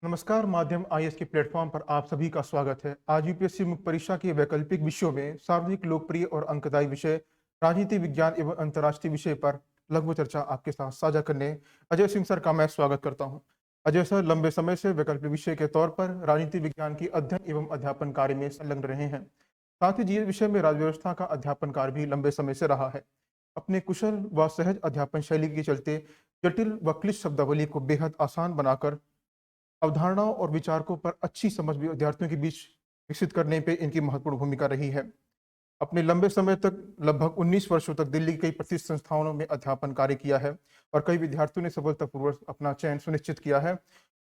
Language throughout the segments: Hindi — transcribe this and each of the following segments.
नमस्कार। माध्यम आईएएस के प्लेटफॉर्म पर आप सभी का स्वागत है। आज यूपीएससी मुख्य परीक्षा के वैकल्पिक विषयों में सार्वजनिक लोकप्रिय और अंकदायी विषय राजनीति विज्ञान एवं अंतर्राष्ट्रीय विषय पर लघु चर्चा आपके साथ साझा करने अजय सिंह सर का मैं स्वागत करता हूं। अजय सर लंबे समय से वैकल्पिक विषय के तौर पर राजनीति विज्ञान की अध्ययन एवं अध्यापन कार्य में संलग्न रहे हैं। साथ ही जीएस विषय में राज्य व्यवस्था का अध्यापन कार्य भी लंबे समय से रहा है। अपने कुशल व सहज अध्यापन शैली के चलते जटिल व क्लिष्ट शब्दावली को बेहद आसान बनाकर अवधारणाओं और विचारकों पर अच्छी समझ भी विद्यार्थियों के बीच विकसित करने पे इनकी महत्वपूर्ण भूमिका रही है। अपने लंबे समय तक लगभग 19 वर्षों तक दिल्ली की कई प्रतिष्ठित संस्थानों में अध्यापन कार्य किया है और कई विद्यार्थियों ने सफलतापूर्वक अपना चयन सुनिश्चित किया है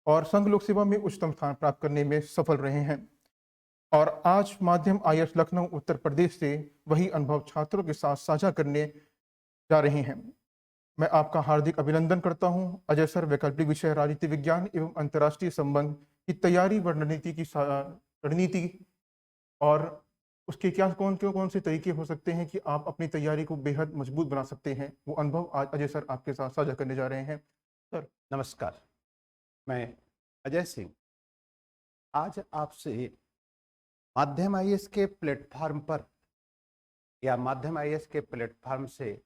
और संघ लोक सेवा में उच्चतम स्थान प्राप्त करने में सफल रहे हैं। और आज माध्यम आईएएस लखनऊ उत्तर प्रदेश से वही अनुभव छात्रों के साथ साझा करने जा रहे हैं। मैं आपका हार्दिक अभिनंदन करता हूं। अजय सर, वैकल्पिक विषय राजनीति विज्ञान एवं अंतर्राष्ट्रीय संबंध की तैयारी व रणनीति और उसके क्या कौन से तरीके हो सकते हैं कि आप अपनी तैयारी को बेहद मजबूत बना सकते हैं, वो अनुभव आज अजय सर आपके साथ साझा करने जा रहे हैं। सर नमस्कार, मैं अजय सिंह आज आपसे माध्यम आईएएस के प्लेटफॉर्म पर या माध्यम आईएएस के प्लेटफॉर्म से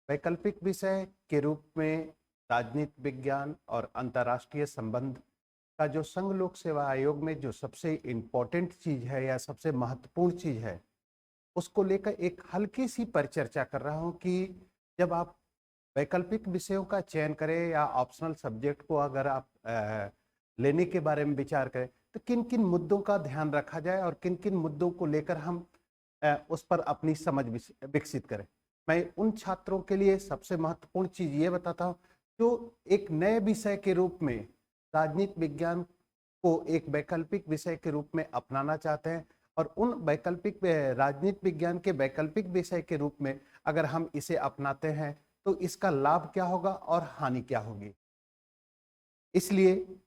वैकल्पिक विषय के रूप में राजनीति विज्ञान और अंतर्राष्ट्रीय संबंध का जो संघ लोक सेवा आयोग में जो सबसे इम्पोर्टेंट चीज़ है या सबसे महत्वपूर्ण चीज़ है, उसको लेकर एक हल्की सी परिचर्चा कर रहा हूँ कि जब आप वैकल्पिक विषयों का चयन करें या ऑप्शनल सब्जेक्ट को अगर आप लेने के बारे में विचार करें तो किन किन मुद्दों का ध्यान रखा जाए और किन किन मुद्दों को लेकर हम उस पर अपनी समझ विकसित करें। मैं उन छात्रों के लिए सबसे महत्वपूर्ण चीज़ ये बताता हूँ जो एक नए विषय के रूप में राजनीति विज्ञान को एक वैकल्पिक विषय के रूप में अपनाना चाहते हैं और उन वैकल्पिक राजनीति विज्ञान के वैकल्पिक विषय के रूप में अगर हम इसे अपनाते हैं तो इसका लाभ क्या होगा और हानि क्या होगी। इसलिए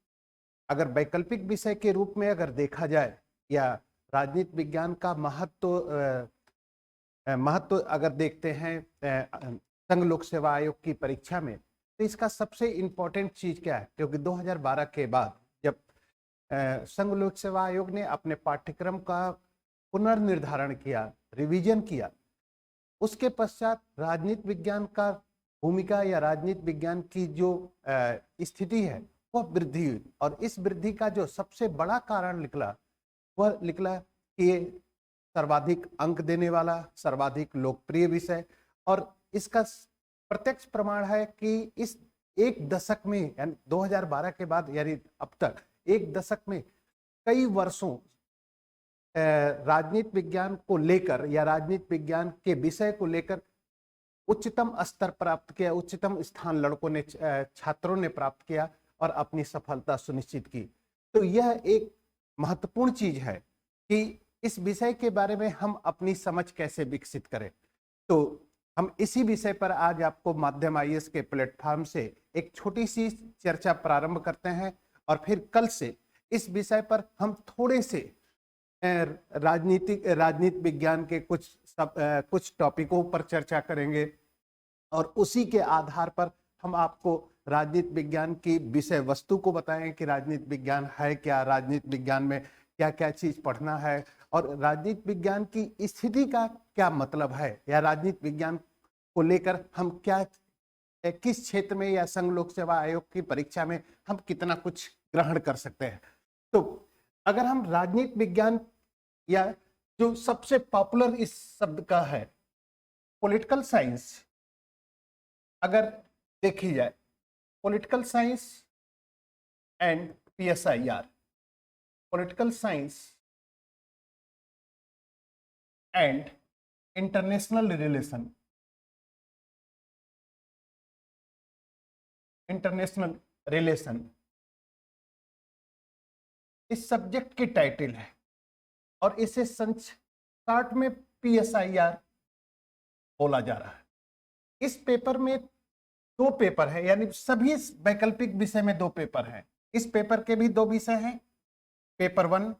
अगर वैकल्पिक विषय के रूप में अगर देखा जाए या राजनीति विज्ञान का महत्व अगर देखते हैं संघ लोक सेवा आयोग की परीक्षा में, तो इसका सबसे इम्पोर्टेंट चीज क्या है, क्योंकि 2012 के बाद जब संघ लोक सेवा आयोग ने अपने पाठ्यक्रम का पुनर्निर्धारण किया, रिवीजन किया, उसके पश्चात राजनीति विज्ञान का भूमिका या राजनीति विज्ञान की जो स्थिति है वह वृद्धि हुई और इस वृद्धि का जो सबसे बड़ा कारण निकला वह निकला कि ये सर्वाधिक अंक देने वाला, सर्वाधिक लोकप्रिय विषय और इसका प्रत्यक्ष प्रमाण है कि इस एक दशक में यानी 2012 के बाद यानी अब तक एक दशक में कई वर्षों राजनीति विज्ञान को लेकर या राजनीति विज्ञान के विषय को लेकर उच्चतम स्तर प्राप्त किया, उच्चतम स्थान लड़कों ने छात्रों ने प्राप्त किया और अपनी सफलता सुनिश्चित की। तो यह एक महत्वपूर्ण चीज है कि इस विषय के बारे में हम अपनी समझ कैसे विकसित करें। तो हम इसी विषय पर आज आपको माध्यम आईएएस के प्लेटफॉर्म से एक छोटी सी चर्चा प्रारंभ करते हैं और फिर कल से इस विषय पर हम थोड़े से राजनीति विज्ञान के कुछ टॉपिकों पर चर्चा करेंगे और उसी के आधार पर हम आपको राजनीति विज्ञान की विषय वस्तु को बताएं कि राजनीति विज्ञान है क्या, राजनीति विज्ञान में क्या क्या चीज पढ़ना है और राजनीति विज्ञान की स्थिति का क्या मतलब है या राजनीति विज्ञान को लेकर हम क्या किस क्षेत्र में या संघ लोक सेवा आयोग की परीक्षा में हम कितना कुछ ग्रहण कर सकते हैं। तो अगर हम राजनीति विज्ञान या जो सबसे पॉपुलर इस शब्द का है पॉलिटिकल साइंस अगर देखी जाए, political science and PSIR, political science and international relation, इस सब्जेक्ट की टाइटल है और इसे शॉर्ट में पीएसआईआर बोला जा रहा है। इस पेपर में दो पेपर है, यानी सभी वैकल्पिक विषय में दो पेपर हैं। इस पेपर के भी दो विषय हैं, पेपर 1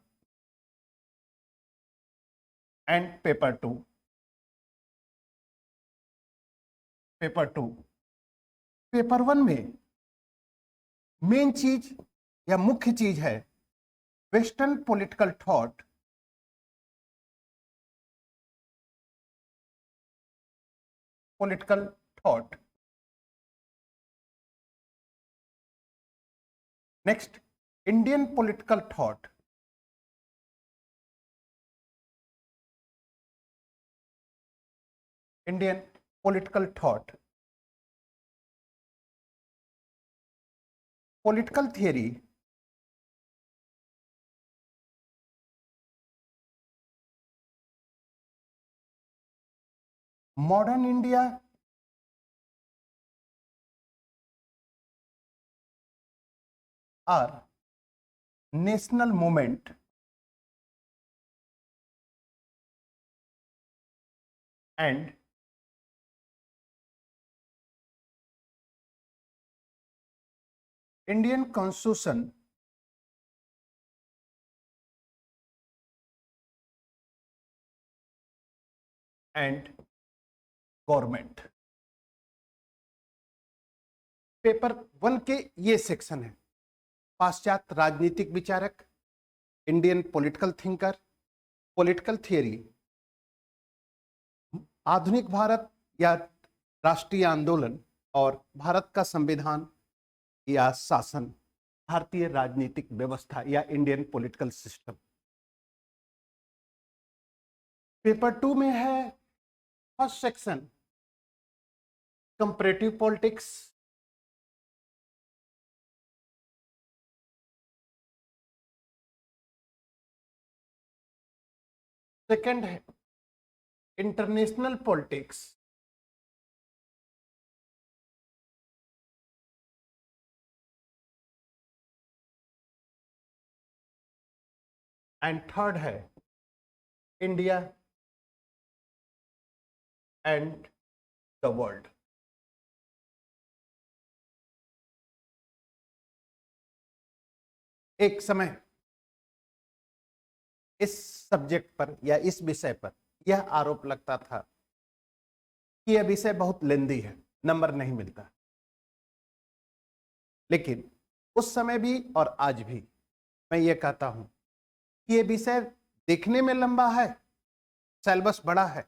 एंड पेपर 2। पेपर 1 में मेन चीज या मुख्य चीज है western political thought political thought. Next, Indian political thought. Indian political thought, political theory, modern India, और national movement, and Indian constitution and government. Paper 1 के ये सेक्शन है, पाश्चात्य राजनीतिक विचारक, Indian political thinker, political theory, आधुनिक भारत या राष्ट्रीय आंदोलन, और भारत का संविधान या शासन, भारतीय राजनीतिक व्यवस्था या इंडियन पॉलिटिकल सिस्टम। पेपर 2 में है first section comparative politics, second है इंटरनेशनल पॉलिटिक्स, एंड थर्ड है इंडिया एंड द वर्ल्ड। एक समय इस सब्जेक्ट पर या इस विषय पर यह आरोप लगता था कि यह विषय बहुत लेंदी है, नंबर नहीं मिलता। लेकिन उस समय भी और आज भी मैं ये कहता हूं कि यह विषय देखने में लंबा है, सिलेबस बड़ा है,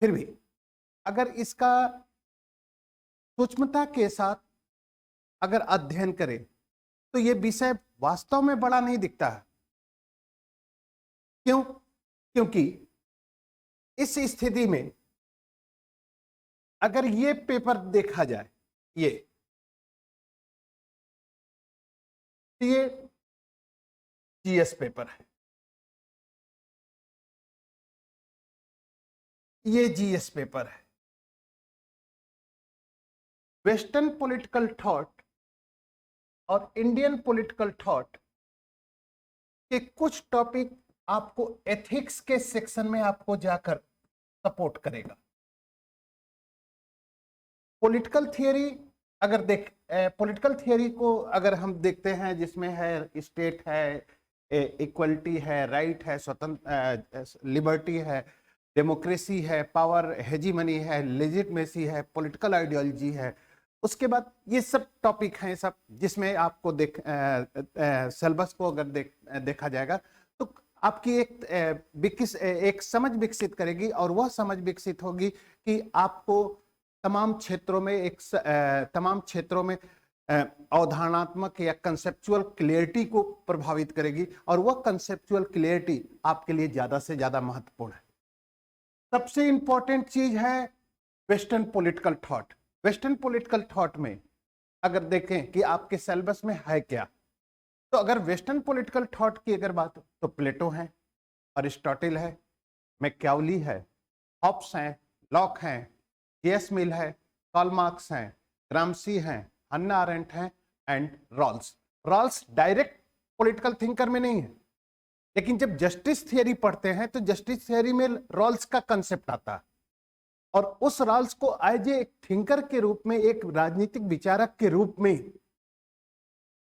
फिर भी अगर इसका सूक्ष्मता के साथ अगर अध्ययन करें तो यह विषय वास्तव में बड़ा नहीं दिखता है। क्यों? क्योंकि इस स्थिति में अगर ये पेपर देखा जाए, ये जीएस पेपर है, ये जीएस पेपर है। वेस्टर्न पॉलिटिकल थॉट और इंडियन पॉलिटिकल थॉट के कुछ टॉपिक आपको एथिक्स के सेक्शन में आपको जाकर सपोर्ट करेगा। पॉलिटिकल थियरी अगर पॉलिटिकल थियरी को अगर हम देखते हैं, जिसमें है स्टेट है, इक्वलिटी है, राइट है, स्वतंत्र लिबर्टी है, डेमोक्रेसी है, पावर हेजीमनी है, लेजिटमेसी है, पॉलिटिकल आइडियोलॉजी है। उसके बाद ये सब टॉपिक हैं सब, जिसमें आपको सिलेबस को अगर देखा जाएगा तो आपकी एक समझ विकसित करेगी, और वह समझ विकसित होगी कि आपको तमाम क्षेत्रों में अवधारणात्मक या कंसेप्चुअल क्लियरिटी को प्रभावित करेगी, और वह कंसेप्चुअल क्लियरिटी आपके लिए ज्यादा से ज्यादा महत्वपूर्ण है। सबसे इंपॉर्टेंट चीज है western political thought. Western political thought में अगर देखें कि आपके सिलेबस में है क्या, तो अगर वेस्टर्न पॉलिटिकल थॉट की अगर बात हो तो प्लेटो है, अरिस्टोटल है, मैकियावेली है, हॉब्स हैं, लॉक हैं, जेएस मिल है, कार्ल मार्क्स हैं, ग्राम्सी हैं, हन्ना अरेंट हैं, and Rawls. Rawls direct political thinker में नहीं है, लेकिन जब जस्टिस थियरी पढ़ते हैं तो जस्टिस थियरी में रॉल्स का कंसेप्ट आता है, और उस रॉल्स को एज ए थिंकर के रूप में, एक राजनीतिक विचारक के रूप में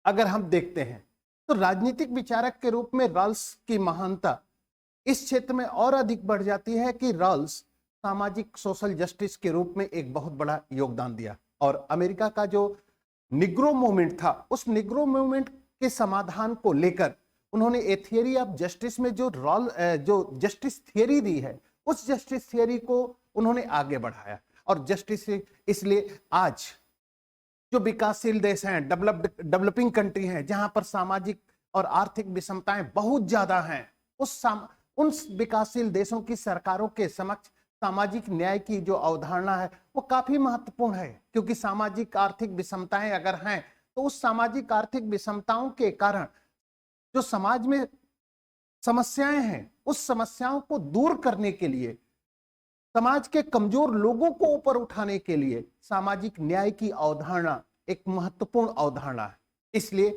अगर हम देखते हैं, तो राजनीतिक विचारक के रूप में रॉल्स की महानता इस क्षेत्र में और अधिक बढ़ जाती है कि रॉल्स सामाजिक सोशल जस्टिस के रूप में एक बहुत बड़ा योगदान दिया। और अमेरिका का जो निग्रो मूवमेंट था, उस निग्रो मूवमेंट के समाधान को लेकर उन्होंने ए थियरी ऑफ जस्टिस में जो जस्टिस थियरी दी है, उस जस्टिस थियरी को उन्होंने आगे बढ़ाया। और जस्टिस इसलिए आज जो विकासशील देश हैं, डेवलपिंग कंट्री हैं, जहां पर सामाजिक और आर्थिक विषमताएं बहुत ज्यादा हैं, उन विकासशील देशों की सरकारों के समक्ष सामाजिक न्याय की जो अवधारणा है वो काफी महत्वपूर्ण है। क्योंकि सामाजिक आर्थिक विषमताएं अगर हैं तो उस सामाजिक आर्थिक विषमताओं के कारण जो समाज में समस्याएं हैं, उस समस्याओं को दूर करने के लिए, समाज के कमजोर लोगों को ऊपर उठाने के लिए सामाजिक न्याय की अवधारणा एक महत्वपूर्ण अवधारणा है। इसलिए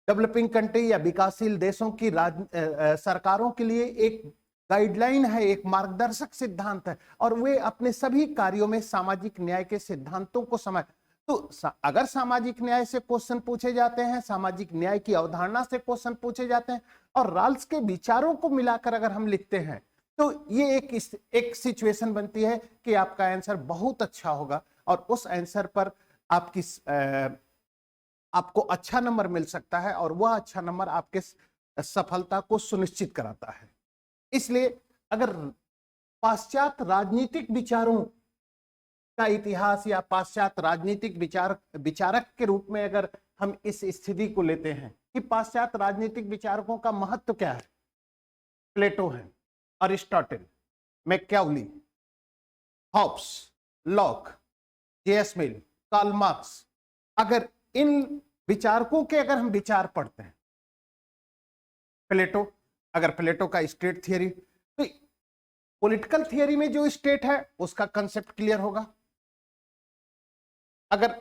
डेवलपिंग कंट्री या विकासशील देशों की सरकारों के लिए एक गाइडलाइन है, एक मार्गदर्शक सिद्धांत है, और वे अपने सभी कार्यों में सामाजिक न्याय के सिद्धांतों को समझ। तो अगर सामाजिक न्याय से क्वेश्चन पूछे जाते हैं, सामाजिक न्याय की अवधारणा से क्वेश्चन पूछे जाते हैं, और राल्स के विचारों को मिलाकर अगर हम लिखते हैं, तो ये एक सिचुएशन बनती है कि आपका आंसर बहुत अच्छा होगा, और उस आंसर पर आपको अच्छा नंबर मिल सकता है, और वह अच्छा नंबर आपके सफलता को सुनिश्चित कराता है। इसलिए अगर पाश्चात्य राजनीतिक विचारों का इतिहास या पाश्चात्य राजनीतिक विचारक के रूप में अगर हम इस स्थिति को लेते हैं कि पाश्चात्य राजनीतिक विचारकों का महत्व क्या है, प्लेटो है, Aristotle, Machiavelli, Hobbes, Locke, J S. Mill, Karl Marx, अगर इन विचारकों के अगर हम विचार पढ़ते हैं, प्लेटो का स्टेट थियरी, तो पॉलिटिकल थियरी में जो स्टेट है उसका कंसेप्ट क्लियर होगा। अगर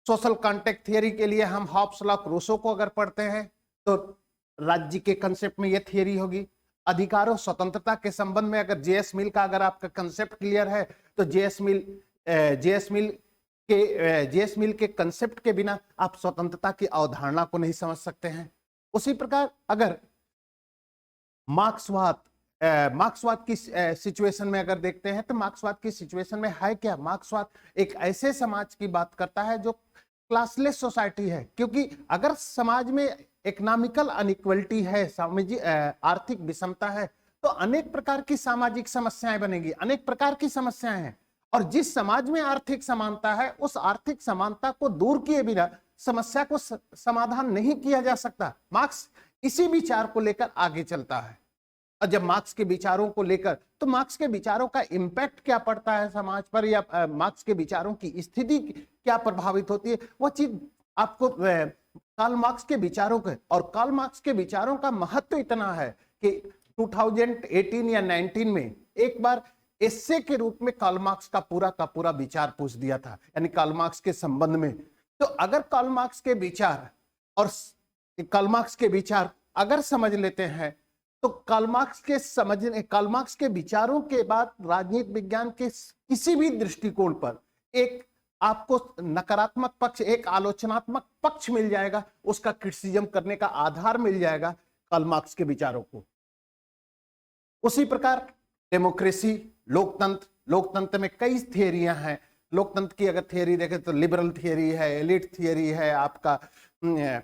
सोशल कॉन्टेक्ट थियरी के लिए हम हॉब्स, लॉक, रूसो को अगर पढ़ते हैं तो राज्य के कंसेप्ट में यह थियरी होगी। अधिकार और स्वतंत्रता के संबंध में अगर जे.एस. मिल का अगर आपका कंसेप्ट क्लियर है तो जे.एस. मिल के कंसेप्ट के बिना आप स्वतंत्रता की अवधारणा को नहीं समझ सकते हैं। उसी प्रकार अगर मार्क्सवाद की सिचुएशन में अगर देखते हैं तो मार्क्सवाद की सिचुएशन में है क्या, मार्क्सवाद एक ऐसे समाज की बात करता है जो क्लासलेस सोसाइटी है। क्योंकि अगर समाज में इकोनॉमिकल अनइक्वलिटी है, आर्थिक विषमता है, तो अनेक प्रकार की सामाजिक समस्याएं बनेगी, अनेक प्रकार की समस्याएं हैं, और जिस समाज में आर्थिक समानता है उस आर्थिक समानता को दूर किए बिना समस्या को समाधान नहीं किया जा सकता। मार्क्स इसी विचार को लेकर आगे चलता है, और जब मार्क्स के विचारों को लेकर, तो मार्क्स के विचारों का इंपैक्ट क्या पड़ता है समाज पर, या मार्क्स के विचारों की स्थिति क्या प्रभावित होती है, वह चीज आपको कार्ल मार्क्स के विचारों के, और कार्ल मार्क्स के विचारों का महत्व इतना है कि 2018 या 19 में एक बार एस्से के रूप में कार्ल मार्क्स का पूरा विचार पूछ दिया था, यानी कार्ल मार्क्स के संबंध में। तो अगर कार्ल मार्क्स के विचार और कार्ल मार्क्स के विचार अगर समझ लेते हैं तो कार्ल मार्क्स के विचारों के बाद राजनीति विज्ञान के किसी भी दृष्टिकोण पर एक आपको नकारात्मक पक्ष, एक आलोचनात्मक पक्ष मिल जाएगा, उसका क्रिटिसिज्म करने का आधार मिल जाएगा कार्ल मार्क्स के विचारों को। उसी प्रकार डेमोक्रेसी, लोकतंत्र में कई थियरियां हैं। लोकतंत्र की अगर थियरी देखें तो लिबरल थियरी है, एलिट थियरी है, आपका क्या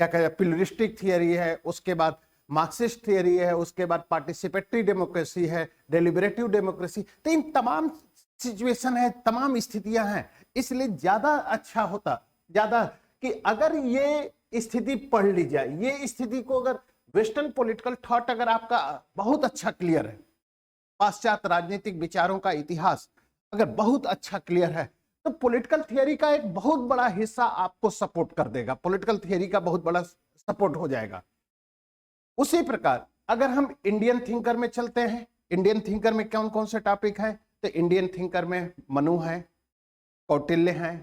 कहते हैं प्लूरिस्टिक थियरी है, उसके बाद मार्क्सिस्ट थियरी है, उसके बाद पार्टिसिपेटरी डेमोक्रेसी है, डेलिबरेटिव डेमोक्रेसी। तो इन तमाम सिचुएशन है, तमाम स्थितियां हैं। इसलिए ज्यादा अच्छा होता कि अगर ये स्थिति पढ़ ली जाए, ये स्थिति को अगर वेस्टर्न पॉलिटिकल थॉट अगर आपका बहुत अच्छा क्लियर है, पाश्चात्य राजनीतिक विचारों का इतिहास अगर बहुत अच्छा क्लियर है, तो पॉलिटिकल थियरी का एक बहुत बड़ा हिस्सा आपको सपोर्ट कर देगा, पॉलिटिकल थियरी का बहुत बड़ा सपोर्ट हो जाएगा। उसी प्रकार अगर हम इंडियन थिंकर में चलते हैं, इंडियन थिंकर में कौन कौन से टॉपिक हैं, तो इंडियन थिंकर में मनु है, कौटिल्य है,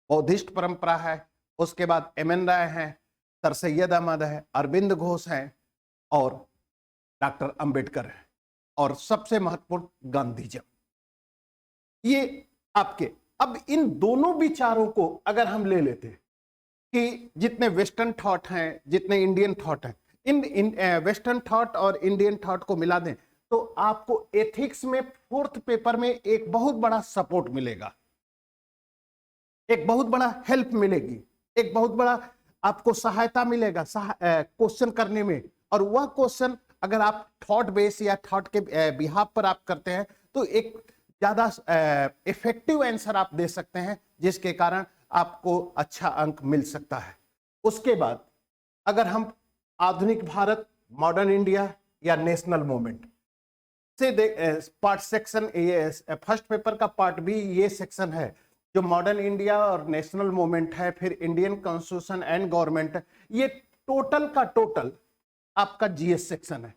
बौद्धिस्ट परंपरा है, उसके बाद एम.एन. राय है, सर सैयद अहमद है, अरविंद घोष है, और डॉक्टर अंबेडकर है, और सबसे महत्वपूर्ण गांधीजम। ये आपके, अब इन दोनों विचारों को अगर हम ले लेते हैं कि जितने वेस्टर्न थॉट हैं, जितने इंडियन थॉट हैं, इन वेस्टर्न थॉट और इंडियन थॉट को मिला दें तो आपको एथिक्स में 4th पेपर में एक बहुत बड़ा सपोर्ट मिलेगा, एक बहुत बड़ा हेल्प मिलेगी, एक बहुत बड़ा आपको सहायता मिलेगा क्वेश्चन करने में, और वह क्वेश्चन अगर आप थॉट बेस या थॉट के बिहाफ पर आप करते हैं तो एक ज्यादा इफेक्टिव आंसर आप दे सकते हैं, जिसके कारण आपको अच्छा अंक मिल सकता है। उसके बाद अगर हम आधुनिक भारत, मॉडर्न इंडिया या नेशनल मूवमेंट से पार्ट सेक्शन, ये फर्स्ट पेपर का पार्ट बी ये सेक्शन है जो मॉडर्न इंडिया और नेशनल मूवमेंट है, फिर इंडियन कॉन्स्टिट्यूशन एंड गवर्नमेंट, ये टोटल का टोटल आपका जीएस सेक्शन है।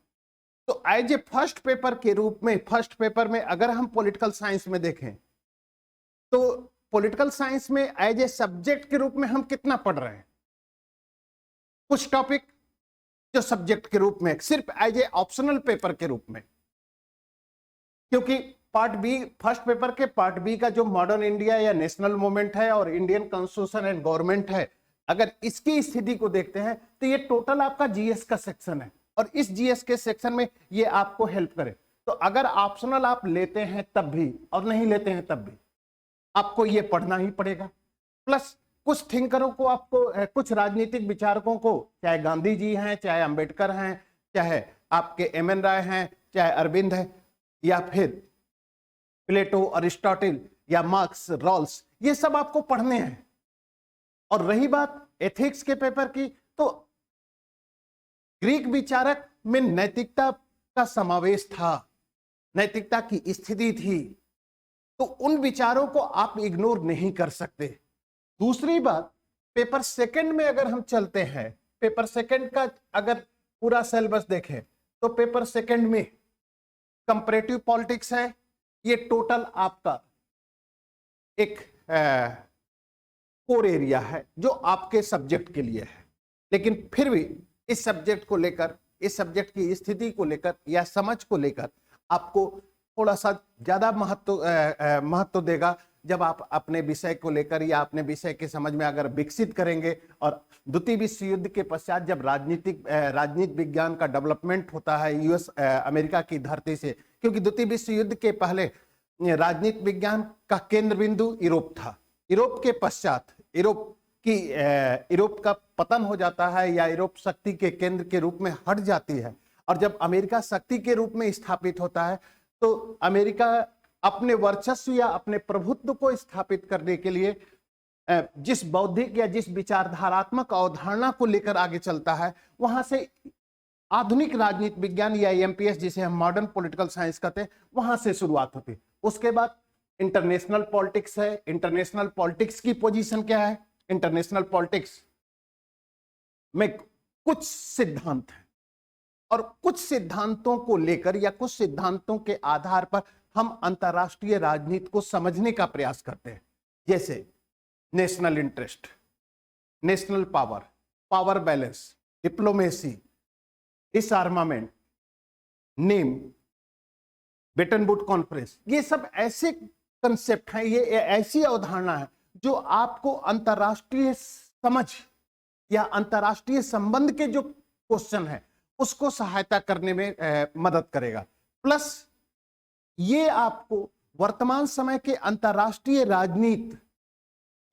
तो एज ए फर्स्ट पेपर के रूप में, फर्स्ट पेपर में अगर हम पॉलिटिकल साइंस में देखें तो पॉलिटिकल साइंस में एज ए सब्जेक्ट के रूप में हम कितना पढ़ रहे हैं, कुछ टॉपिक जो सब्जेक्ट के रूप में सिर्फ एज ए ऑप्शनल पेपर के रूप में, क्योंकि पार्ट बी, फर्स्ट पेपर के पार्ट बी का जो मॉडर्न इंडिया या नेशनल मूवमेंट है और इंडियन कॉन्स्टिट्यूशन एंड गवर्नमेंट है, अगर इसकी स्थिति को देखते हैं तो ये टोटल आपका जीएस का सेक्शन है, और इस जीएस के सेक्शन में ये आपको हेल्प करे। तो अगर ऑप्शनल आप लेते हैं तब भी और नहीं लेते हैं तब भी आपको ये पढ़ना ही पड़ेगा। प्लस कुछ थिंकरों को, आपको कुछ राजनीतिक विचारकों को, चाहे गांधी जी हैं, चाहे अंबेडकर हैं, चाहे आपके एम.एन. राय हैं, चाहे अरविंद है, या फिर प्लेटो, अरिस्टोटल या मार्क्स, रॉल्स, ये सब आपको पढ़ने हैं। और रही बात एथिक्स के पेपर की, तो ग्रीक विचारक में नैतिकता का समावेश था, नैतिकता की स्थिति थी, तो उन विचारों को आप इग्नोर नहीं कर सकते। दूसरी बात, पेपर सेकंड में अगर हम चलते हैं, पेपर सेकंड का अगर पूरा सिलेबस देखें तो पेपर सेकंड में कंपैरेटिव पॉलिटिक्स है, ये टोटल आपका एक कोर एरिया है जो आपके सब्जेक्ट के लिए है। लेकिन फिर भी इस सब्जेक्ट को लेकर, इस सब्जेक्ट की स्थिति को लेकर या समझ को लेकर आपको थोड़ा सा ज्यादा महत्व देगा जब आप अपने विषय को लेकर या अपने विषय के समझ में अगर विकसित करेंगे। और द्वितीय विश्व युद्ध के पश्चात जब राजनीति विज्ञान का डेवलपमेंट होता है यूएस अमेरिका की धरती से, क्योंकि द्वितीय विश्व युद्ध के पहले राजनीति विज्ञान का केंद्र बिंदु यूरोप था। यूरोप के पश्चात यूरोप का पतन हो जाता है या यूरोप शक्ति के केंद्र के रूप में हट जाती है, और जब अमेरिका शक्ति के रूप में स्थापित होता है तो अमेरिका अपने वर्चस्व या अपने प्रभुत्व को स्थापित करने के लिए जिस बौद्धिक या जिस विचारधारात्मक अवधारणा को लेकर आगे चलता है, वहां से आधुनिक राजनीति विज्ञान या एमपीएस, जिसे हम मॉडर्न पॉलिटिकल साइंस कहते हैं, वहां से शुरुआत होती है। उसके बाद इंटरनेशनल पॉलिटिक्स है। इंटरनेशनल पॉलिटिक्स की पोजीशन क्या है? इंटरनेशनल पॉलिटिक्स में कुछ सिद्धांत हैं, और कुछ सिद्धांतों को लेकर या कुछ सिद्धांतों के आधार पर हम अंतरराष्ट्रीय राजनीति को समझने का प्रयास करते हैं, जैसे national interest, national power, power balance, diplomacy, डिसआर्मामेंट, name, Brayton would conference. ये सब ऐसे कंसेप्ट हैं, ये ऐसी अवधारणा है जो आपको अंतरराष्ट्रीय समझ या अंतरराष्ट्रीय संबंध के जो क्वेश्चन है उसको सहायता करने में मदद करेगा। प्लस ये आपको वर्तमान समय के अंतरराष्ट्रीय राजनीति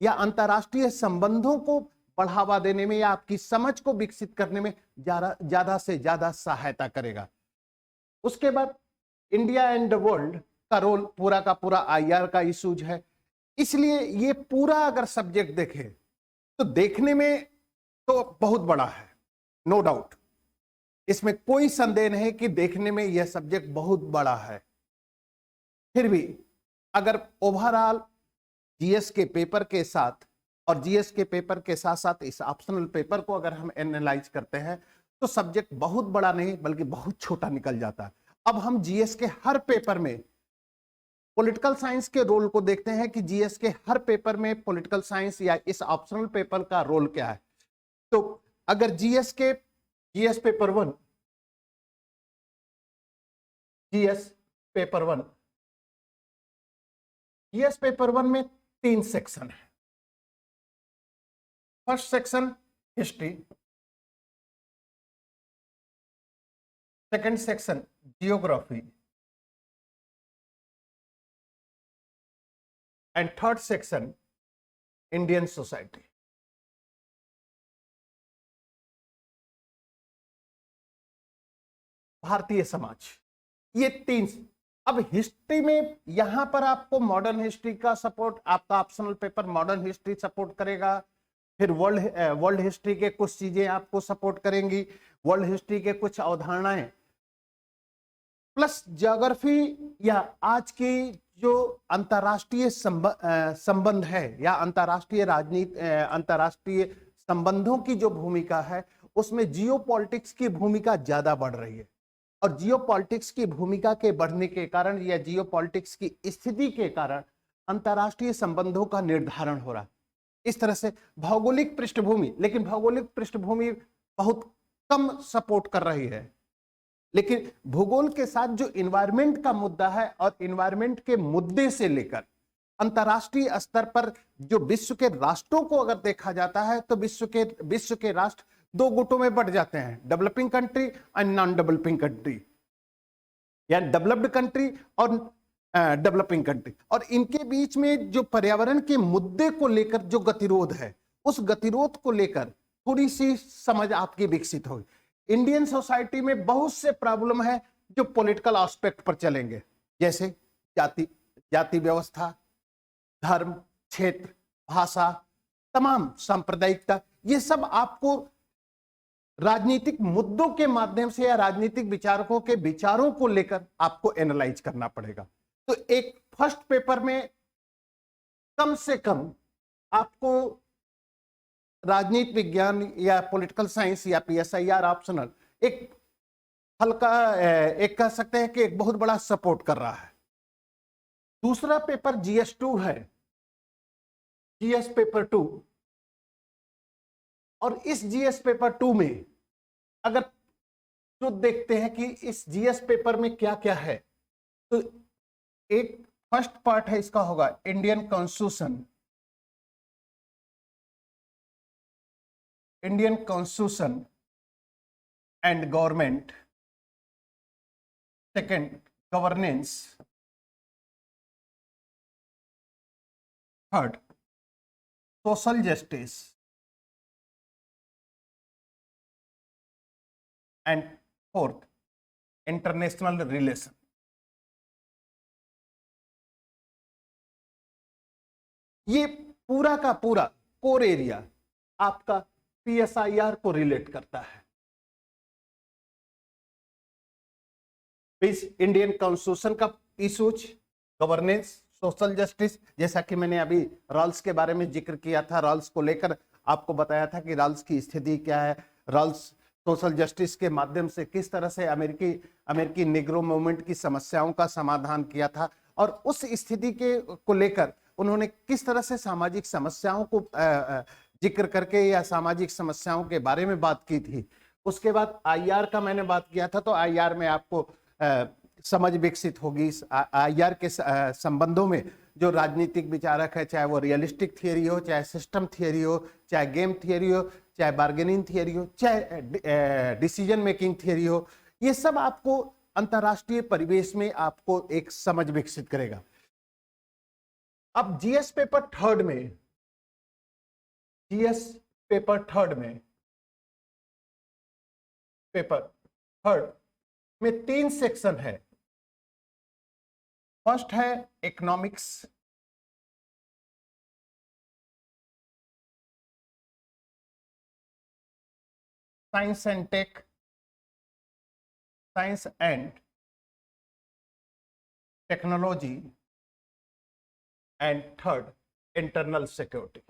या अंतरराष्ट्रीय संबंधों को बढ़ावा देने में या आपकी समझ को विकसित करने में ज्यादा से ज्यादा सहायता करेगा। उसके बाद इंडिया एंड द वर्ल्ड का रोल पूरा का पूरा आईआर का इशूज है, इसलिए ये पूरा अगर सब्जेक्ट देखे तो देखने में तो बहुत बड़ा है, नो डाउट, इसमें कोई संदेह नहीं कि देखने में यह सब्जेक्ट बहुत बड़ा है। फिर भी अगर ओवरऑल जीएस के पेपर के साथ और जीएस के पेपर के साथ साथ इस ऑप्शनल पेपर को अगर हम एनालाइज करते हैं तो सब्जेक्ट बहुत बड़ा नहीं बल्कि बहुत छोटा निकल जाता है। अब हम जीएस के हर पेपर में पॉलिटिकल साइंस के रोल को देखते हैं कि जीएस के हर पेपर में पॉलिटिकल साइंस या इस ऑप्शनल पेपर का रोल क्या है। तो अगर GS paper one, GS paper one में 3 सेक्शन है। First section history, second section geography and third section Indian society. Bharatiya Samaj, ये तीन। अब हिस्ट्री में यहां पर आपको मॉडर्न हिस्ट्री का सपोर्ट, आपका optional paper modern history support करेगा, फिर वर्ल्ड हिस्ट्री के कुछ चीजें आपको सपोर्ट करेंगी, वर्ल्ड हिस्ट्री के कुछ अवधारणाएं, प्लस ज्योग्राफी या आज की जो अंतरराष्ट्रीय संबंध है या अंतरराष्ट्रीय राजनीति, अंतरराष्ट्रीय संबंधों की जो भूमिका है उसमें जियोपॉलिटिक्स की भूमिका ज्यादा बढ़ रही है। और जियोपॉलिटिक्स की भूमिका के बढ़ने के कारण या जियोपॉलिटिक्स की स्थिति के कारण अंतरराष्ट्रीय संबंधों का निर्धारण हो रहा है। इस तरह से भौगोलिक पृष्ठभूमि, लेकिन भौगोलिक पृष्ठभूमि बहुत कम सपोर्ट कर रही है, लेकिन भूगोल के साथ जो इन्वायरमेंट का मुद्दा है और इन्वायरमेंट के मुद्दे से लेकर अंतरराष्ट्रीय स्तर पर जो विश्व के राष्ट्रों को अगर देखा जाता है तो विश्व के राष्ट्र दो गुटों में बढ़ जाते हैं, developing country and non developing country, या डेवलप्ड कंट्री और डेवलपिंग कंट्री। और इनके बीच में जो पर्यावरण के मुद्दे को लेकर जो गतिरोध है, उस गतिरोध को लेकर थोड़ी सी समझ आपकी विकसित होगी। इंडियन सोसाइटी में बहुत से प्रॉब्लम है जो पॉलिटिकल एस्पेक्ट पर चलेंगे, जैसे जाति व्यवस्था, धर्म, क्षेत्र, भाषा, तमाम सांप्रदायिकता, ये सब आपको राजनीतिक मुद्दों के माध्यम से या राजनीतिक विचारकों के विचारों को लेकर आपको एनालाइज करना पड़ेगा। तो एक फर्स्ट पेपर में कम से कम आपको राजनीति विज्ञान या पॉलिटिकल साइंस या PSIR ऑप्शनल एक हल्का, एक कह सकते हैं कि एक बहुत बड़ा सपोर्ट कर रहा है। दूसरा पेपर GS2 है, GS पेपर 2। और इस GS पेपर 2 में अगर जो देखते हैं कि इस GS पेपर में क्या क्या है, तो एक फर्स्ट पार्ट है इसका होगा Indian constitution, and government. Second, governance. Third, social justice. And fourth, international relation. ये पूरा का पूरा कोर एरिया आपका PSIR को रिलेट करता है। इंडियन कॉन्स्टिट्यूशन का इशूज, गवर्नेंस, सोशल जस्टिस, जैसा कि मैंने अभी रॉल्स के बारे में जिक्र किया था, रॉल्स को लेकर आपको बताया था कि रॉल्स की स्थिति क्या है, रॉल्स सोशल जस्टिस के माध्यम से किस तरह से अमेरिकी निग्रो मूवमेंट की समस्याओं का समाधान किया था, और उस स्थिति को लेकर उन्होंने किस तरह से सामाजिक समस्याओं को जिक्र करके या सामाजिक समस्याओं के बारे में बात की थी। उसके बाद IR का मैंने बात किया था, तो IR में आपको समझ विकसित होगी। IR के संबंधों में जो राजनीतिक विचारक है, चाहे वो रियलिस्टिक थियरी हो, चाहे सिस्टम थियरी हो, चाहे गेम थियरी हो, चाहे बार्गेनिंग थियरी हो, चाहे डिसीजन मेकिंग थियरी हो, ये सब आपको अंतरराष्ट्रीय परिवेश में आपको एक समझ विकसित करेगा। अब GS पेपर थर्ड में 3 सेक्शन है। फर्स्ट है economics, science and technology, and third internal security.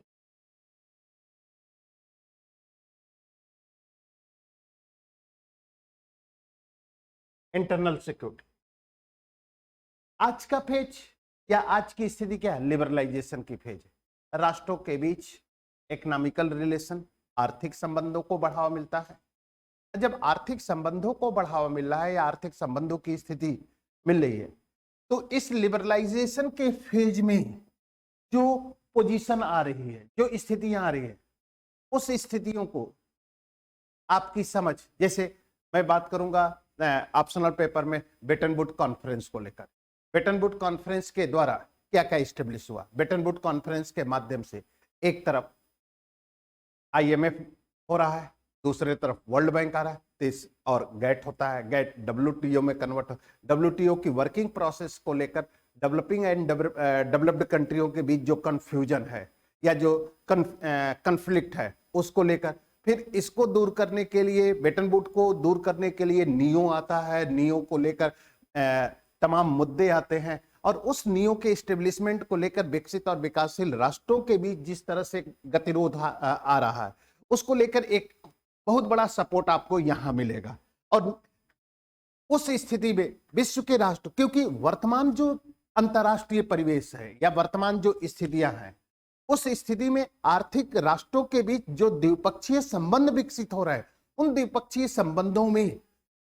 Internal security आज का फेज या आज की स्थिति क्या है? लिबरलाइजेशन की फेज है। राष्ट्रों के बीच इकोनॉमिकल रिलेशन, आर्थिक संबंधों को बढ़ावा मिलता है। जब आर्थिक संबंधों को बढ़ावा मिल रहा है या आर्थिक संबंधों की स्थिति मिल रही है, तो इस लिबरलाइजेशन के फेज में जो पोजीशन आ रही है, जो स्थितियां आ रही है, उस स्थितियों को आपकी समझ, जैसे मैं बात करूंगा ऑप्शनल पेपर में बेटन वुड कॉन्फ्रेंस को लेकर। बेटन वुड कॉन्फ्रेंस के द्वारा क्या क्या स्टेब्लिश हुआ? बेटन वुड कॉन्फ्रेंस के माध्यम से एक तरफ IMF हो रहा है, दूसरे तरफ वर्ल्ड बैंक आ रहा है, और गेट होता है, गेट डब्ल्यूटीओ में कन्वर्ट हो, डब्ल्यूटीओ की वर्किंग प्रोसेस को लेकर डेवलपिंग एंड डेवलप्ड कंट्रियों के बीच जो कंफ्यूजन है या जो कन्फ्लिक्ट है उसको लेकर, फिर इसको दूर करने के लिए, बेटन वुड को दूर करने के लिए नियो आता है, नियो को लेकर तमाम मुद्दे आते हैं, और उस नियो के एस्टेब्लिशमेंट को लेकर विकसित और विकासशील राष्ट्रों के बीच जिस तरह से गतिरोध आ रहा है उसको लेकर एक बहुत बड़ा सपोर्ट आपको यहां मिलेगा। और उस स्थिति में विश्व के राष्ट्र, क्योंकि वर्तमान जो अंतरराष्ट्रीय परिवेश है या वर्तमान जो स्थितियां हैं, उस स्थिति में आर्थिक राष्ट्रों के बीच जो द्विपक्षीय संबंध विकसित हो रहे हैं, उन द्विपक्षीय संबंधों में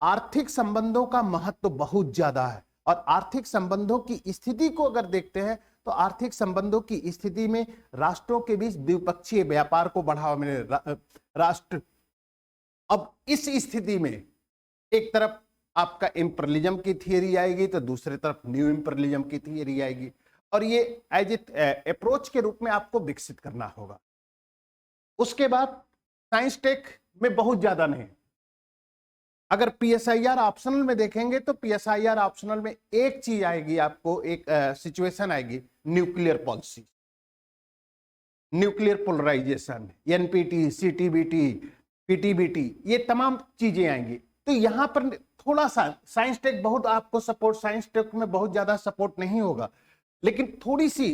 आर्थिक संबंधों का महत्व बहुत ज्यादा है। और आर्थिक संबंधों की स्थिति को अगर देखते हैं तो आर्थिक संबंधों की स्थिति में राष्ट्रों के बीच द्विपक्षीय व्यापार को बढ़ावा मिले, राष्ट्र अब इस स्थिति में एक तरफ आपका इंपीरियलिज्म की थियरी आएगी तो दूसरी तरफ न्यू इंपीरियलिज्म की थियरी आएगी, और ये एज इट अप्रोच के रूप में आपको विकसित करना होगा। उसके बाद साइंस टेक में बहुत ज्यादा नहीं, अगर पीएसआईआर ऑप्शनल में देखेंगे तो पीएसआईआर ऑप्शनल में एक चीज आएगी, आपको एक सिचुएशन आएगी, nuclear policy, nuclear polarisation, NPT, CTBT, PTBT, ये तमाम चीजें आएंगी। तो यहां पर थोड़ा सा साइंस टेक बहुत आपको सपोर्ट, साइंस टेक में बहुत ज्यादा सपोर्ट नहीं होगा, लेकिन थोड़ी सी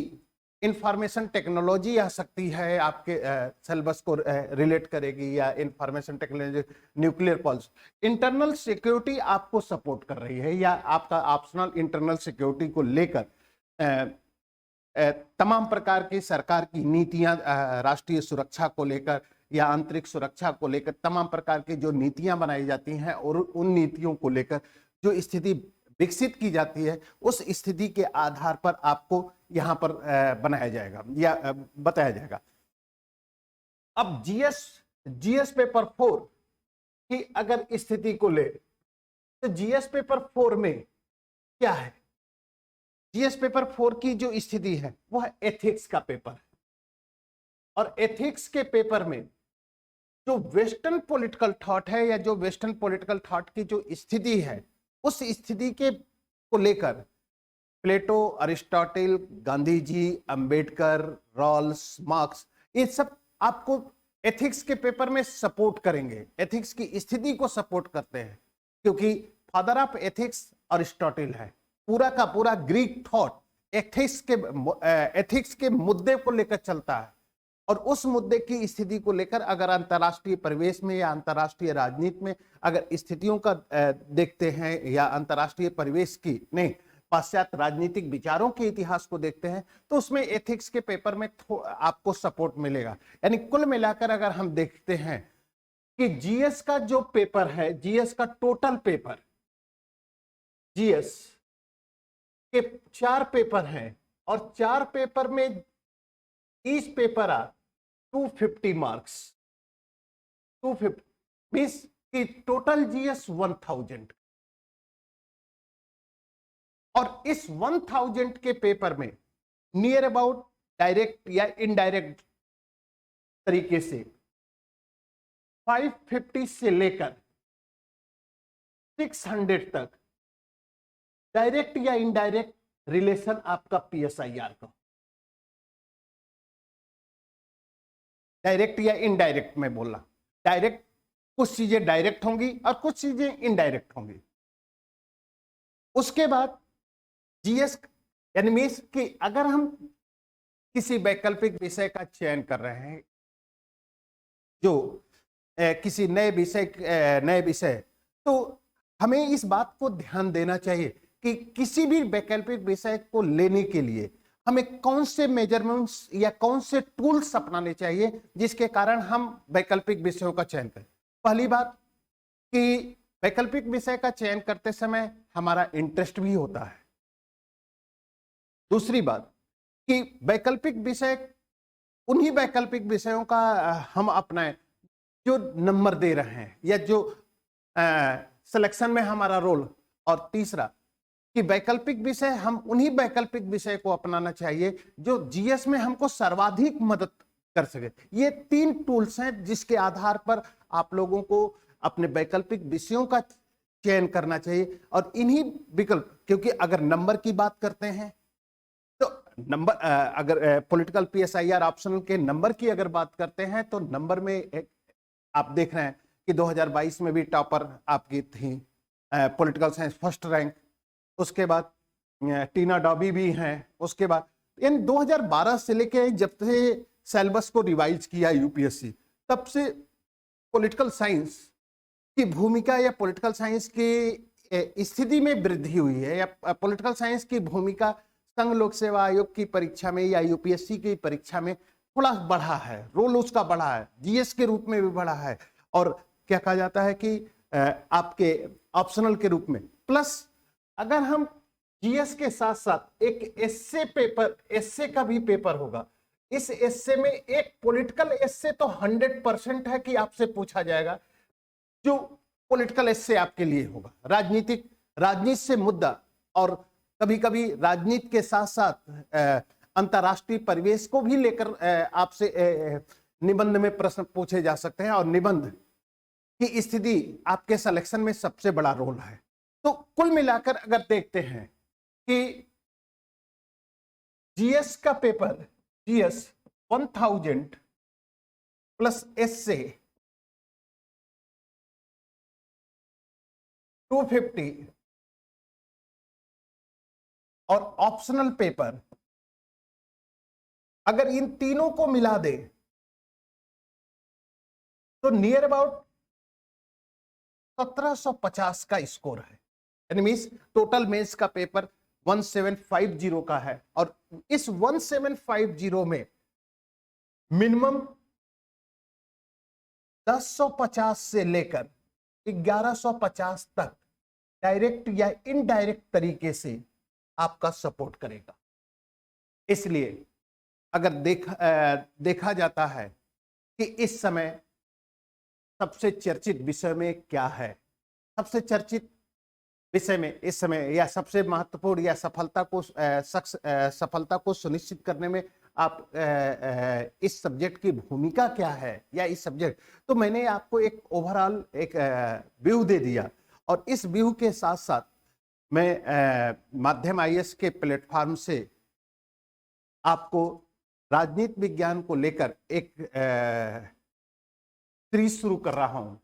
इंफॉर्मेशन टेक्नोलॉजी आ सकती है, आपके सिलेबस को रिलेट करेगी, या information technology, nuclear policy, internal security आपको सपोर्ट कर रही है, या आपका ऑप्शनल इंटरनल सिक्योरिटी को लेकर तमाम प्रकार की सरकार की नीतियां, राष्ट्रीय सुरक्षा को लेकर या आंतरिक सुरक्षा को लेकर तमाम प्रकार की जो नीतियां बनाई जाती हैं और उन नीतियों को लेकर जो स्थिति विकसित की जाती है, उस स्थिति के आधार पर आपको यहां पर बनाया जाएगा या बताया जाएगा। अब जीएस पेपर 4 की अगर स्थिति को ले तो जीएस पेपर 4 में क्या है, जीएस पेपर 4 की जो स्थिति है वो है एथिक्स का पेपर है, और एथिक्स के पेपर में जो वेस्टर्न पॉलिटिकल थॉट है या जो वेस्टर्न पॉलिटिकल थॉट की जो स्थिति है, उस स्थिति के को लेकर प्लेटो, Aristotle, Gandhi ji, Ambedkar, Rawls, marks, ये सब आपको एथिक्स के पेपर में सपोर्ट करेंगे, एथिक्स की स्थिति को सपोर्ट करते हैं, क्योंकि फादर ऑफ एथिक्स अरिस्टोटल है। पूरा का पूरा ग्रीक थॉट एथिक्स के मुद्दे को लेकर चलता है, और उस मुद्दे की स्थिति को लेकर अगर अंतर्राष्ट्रीय परिवेश में या अंतर्राष्ट्रीय राजनीति में अगर स्थितियों का देखते हैं, या अंतर्राष्ट्रीय परिवेश की नहीं, पाश्चात्य राजनीतिक विचारों के इतिहास को देखते हैं, तो उसमें एथिक्स के पेपर में आपको सपोर्ट मिलेगा। यानी कुल मिलाकर अगर हम देखते हैं कि जीएस का जो पेपर है, जीएस का टोटल पेपर, जीएस के 4 पेपर हैं, और 4 पेपर में ईच पेपर आ 250 मार्क्स, 250 मींस कि टोटल जीएस 1000, और इस 1000 के पेपर में नियर अबाउट डायरेक्ट या इनडायरेक्ट तरीके से 550 से लेकर 600 तक डायरेक्ट या इनडायरेक्ट रिलेशन आपका पीएसआईआर का, डायरेक्ट या इनडायरेक्ट में बोलना, डायरेक्ट कुछ चीजें डायरेक्ट होंगी और कुछ चीजें इनडायरेक्ट होंगी। उसके बाद जीएस यानी मीन्स कि अगर हम किसी वैकल्पिक विषय का चयन कर रहे हैं, जो किसी नए विषय, तो हमें इस बात को ध्यान देना चाहिए कि किसी भी वैकल्पिक विषय को लेने के लिए हमें कौन से मेजरमेंट्स या कौन से टूल्स अपनाने चाहिए जिसके कारण हम वैकल्पिक विषयों का चयन करें। पहली बात कि वैकल्पिक विषय का चयन करते समय हमारा इंटरेस्ट भी होता है। दूसरी बात कि वैकल्पिक विषय, उन्हीं वैकल्पिक विषयों का हम अपनाएं जो नंबर दे रहे हैं या जो सिलेक्शन में हमारा रोल। और तीसरा कि वैकल्पिक विषय, हम उन्हीं वैकल्पिक विषय को अपनाना चाहिए जो जीएस में हमको सर्वाधिक मदद कर सके। ये 3 टूल्स हैं जिसके आधार पर आप लोगों को अपने वैकल्पिक विषयों का चयन करना चाहिए और इन्हीं विकल्प, क्योंकि अगर नंबर की बात करते हैं तो नंबर, अगर पॉलिटिकल PSIR ऑप्शनल के नंबर की अगर बात करते हैं तो नंबर में आप देख रहे हैं कि 2022 में भी टॉपर आपकी थी पॉलिटिकल साइंस फर्स्ट रैंक, उसके बाद टीना डॉबी भी हैं, उसके बाद इन 2012 से लेके जब से सिलेबस को रिवाइज किया यूपीएससी, तब से पॉलिटिकल साइंस की भूमिका या पॉलिटिकल साइंस की स्थिति में वृद्धि हुई है, या पॉलिटिकल साइंस की भूमिका संघ लोक सेवा आयोग की परीक्षा में या यूपीएससी की परीक्षा में थोड़ा बढ़ा है, रोल उसका बढ़ा है, जीएस के रूप में भी बढ़ा है, और क्या कहा जाता है कि आपके ऑप्शनल के रूप में। प्लस अगर हम जीएस के साथ साथ एक एस्से पेपर, एस्से का भी पेपर होगा, इस एस्से में एक पॉलिटिकल एस्से तो 100% है कि आपसे पूछा जाएगा, जो पॉलिटिकल एस्से आपके लिए होगा, राजनीति से मुद्दा, और कभी कभी राजनीति के साथ साथ अंतर्राष्ट्रीय परिवेश को भी लेकर आपसे निबंध में प्रश्न पूछे जा सकते हैं, और निबंध की स्थिति आपके सिलेक्शन में सबसे बड़ा रोल है। तो कुल मिलाकर अगर देखते हैं कि जीएस का पेपर, जीएस 1000 प्लस एस्से 250 और ऑप्शनल पेपर, अगर इन तीनों को मिला दे तो नियर अबाउट 1750 का स्कोर है, यानी मींस टोटल मेंस का पेपर 1750 का है, और इस 1750 में मिनिमम 1050 से लेकर 1150 तक डायरेक्ट या इनडायरेक्ट तरीके से आपका सपोर्ट करेगा। इसलिए अगर देखा जाता है कि इस समय सबसे चर्चित विषय में क्या है, सबसे चर्चित विषय में इस समय, या सबसे महत्वपूर्ण या सफलता को सुनिश्चित करने में आप इस सब्जेक्ट की भूमिका क्या है, या इस सब्जेक्ट, तो मैंने आपको एक ओवरऑल एक व्यू दे दिया, और इस व्यू के साथ साथ मैं माध्यम आईएएस के प्लेटफॉर्म से आपको राजनीति विज्ञान को लेकर एक सीरीज शुरू कर रहा हूं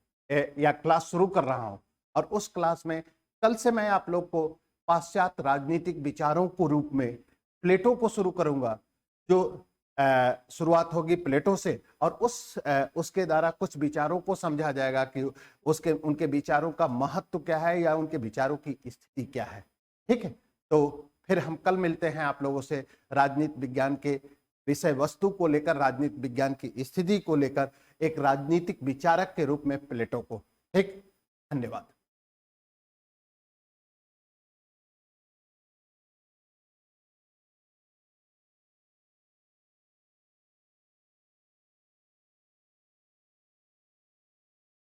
या क्लास शुरू कर रहा हूं, और उस क्लास में कल से मैं आप लोग को पाश्चात्य राजनीतिक विचारों को रूप में प्लेटो को शुरू करूंगा, जो शुरुआत होगी प्लेटो से, और उसके द्वारा कुछ विचारों को समझा जाएगा कि उनके विचारों का महत्व क्या है, या उनके विचारों की स्थिति क्या है। ठीक है, तो फिर हम कल मिलते हैं आप लोगों से राजनीति विज्ञान के विषय वस्तु को लेकर, राजनीति विज्ञान की स्थिति को लेकर, एक राजनीतिक विचारक के रूप में प्लेटो को। ठीक, धन्यवाद।